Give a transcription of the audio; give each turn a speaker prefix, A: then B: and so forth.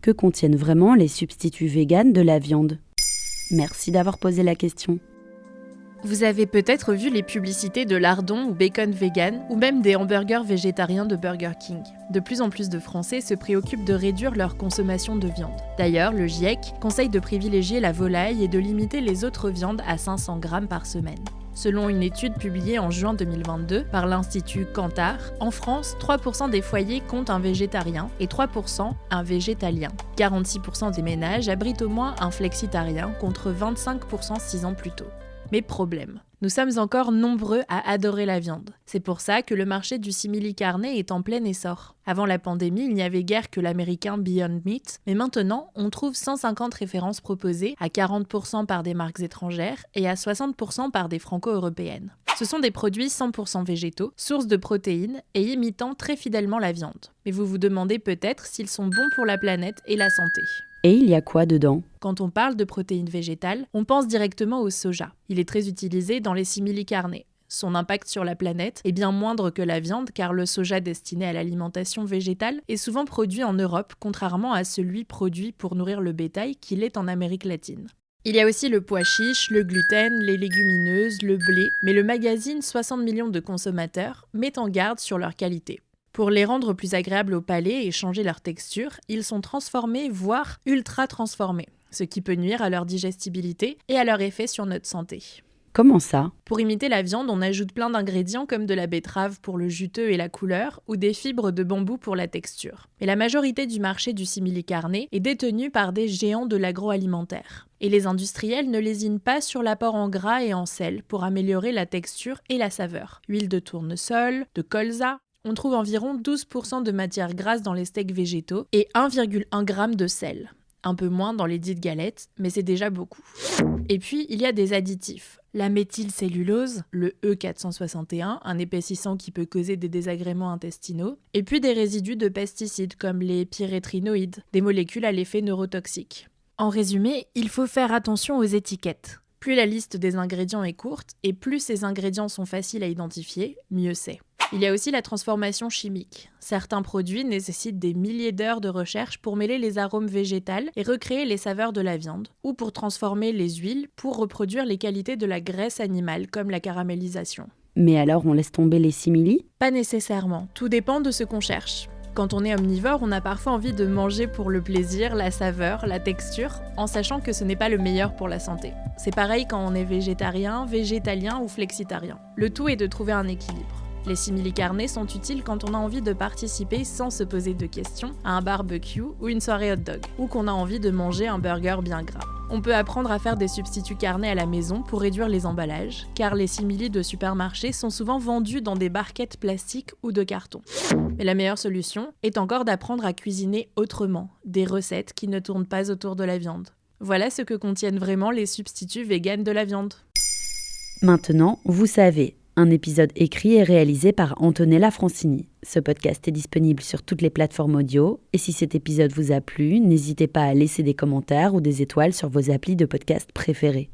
A: Que contiennent vraiment les substituts véganes de la viande ? Merci d'avoir posé la question.
B: Vous avez peut-être vu les publicités de lardons ou bacon vegan, ou même des hamburgers végétariens de Burger King. De plus en plus de Français se préoccupent de réduire leur consommation de viande. D'ailleurs, le GIEC conseille de privilégier la volaille et de limiter les autres viandes à 500 grammes par semaine. Selon une étude publiée en juin 2022 par l'Institut Kantar, en France, 3% des foyers comptent un végétarien et 3% un végétalien. 46% des ménages abritent au moins un flexitarien contre 25% 6 ans plus tôt. Mais problème, nous sommes encore nombreux à adorer la viande. C'est pour ça que le marché du simili-carné est en plein essor. Avant la pandémie, il n'y avait guère que l'américain Beyond Meat, mais maintenant, on trouve 150 références proposées, à 40% par des marques étrangères et à 60% par des franco-européennes. Ce sont des produits 100% végétaux, sources de protéines et imitant très fidèlement la viande. Mais vous vous demandez peut-être s'ils sont bons pour la planète et la santé.
A: Et il y a quoi dedans ?
B: Quand on parle de protéines végétales, on pense directement au soja. Il est très utilisé dans les simili-carnés. Son impact sur la planète est bien moindre que la viande car le soja destiné à l'alimentation végétale est souvent produit en Europe, contrairement à celui produit pour nourrir le bétail qu'il est en Amérique latine. Il y a aussi le pois chiche, le gluten, les légumineuses, le blé, mais le magazine 60 millions de consommateurs met en garde sur leur qualité. Pour les rendre plus agréables au palais et changer leur texture, ils sont transformés, voire ultra-transformés, ce qui peut nuire à leur digestibilité et à leur effet sur notre santé.
A: Comment ça ?
B: Pour imiter la viande, on ajoute plein d'ingrédients comme de la betterave pour le juteux et la couleur, ou des fibres de bambou pour la texture. Mais la majorité du marché du simili-carné est détenue par des géants de l'agroalimentaire. Et les industriels ne lésinent pas sur l'apport en gras et en sel pour améliorer la texture et la saveur. Huile de tournesol, de colza. On trouve environ 12% de matière grasse dans les steaks végétaux et 1,1 g de sel. Un peu moins dans les dites galettes, mais c'est déjà beaucoup. Et puis, il y a des additifs. La méthylcellulose, le E461, un épaississant qui peut causer des désagréments intestinaux, et puis des résidus de pesticides comme les pyrétrinoïdes, des molécules à l'effet neurotoxique. En résumé, il faut faire attention aux étiquettes. Plus la liste des ingrédients est courte, et plus ces ingrédients sont faciles à identifier, mieux c'est. Il y a aussi la transformation chimique. Certains produits nécessitent des milliers d'heures de recherche pour mêler les arômes végétals et recréer les saveurs de la viande, ou pour transformer les huiles pour reproduire les qualités de la graisse animale, comme la caramélisation.
A: Mais alors on laisse tomber les simili ?
B: Pas nécessairement, tout dépend de ce qu'on cherche. Quand on est omnivore, on a parfois envie de manger pour le plaisir, la saveur, la texture, en sachant que ce n'est pas le meilleur pour la santé. C'est pareil quand on est végétarien, végétalien ou flexitarien. Le tout est de trouver un équilibre. Les simili-carnés sont utiles quand on a envie de participer sans se poser de questions à un barbecue ou une soirée hot dog, ou qu'on a envie de manger un burger bien gras. On peut apprendre à faire des substituts carnés à la maison pour réduire les emballages, car les simili de supermarché sont souvent vendus dans des barquettes plastiques ou de carton. Mais la meilleure solution est encore d'apprendre à cuisiner autrement, des recettes qui ne tournent pas autour de la viande. Voilà ce que contiennent vraiment les substituts véganes de la viande.
A: Maintenant, vous savez. Un épisode écrit et réalisé par Antonella Francini. Ce podcast est disponible sur toutes les plateformes audio. Et si cet épisode vous a plu, n'hésitez pas à laisser des commentaires ou des étoiles sur vos applis de podcast préférés.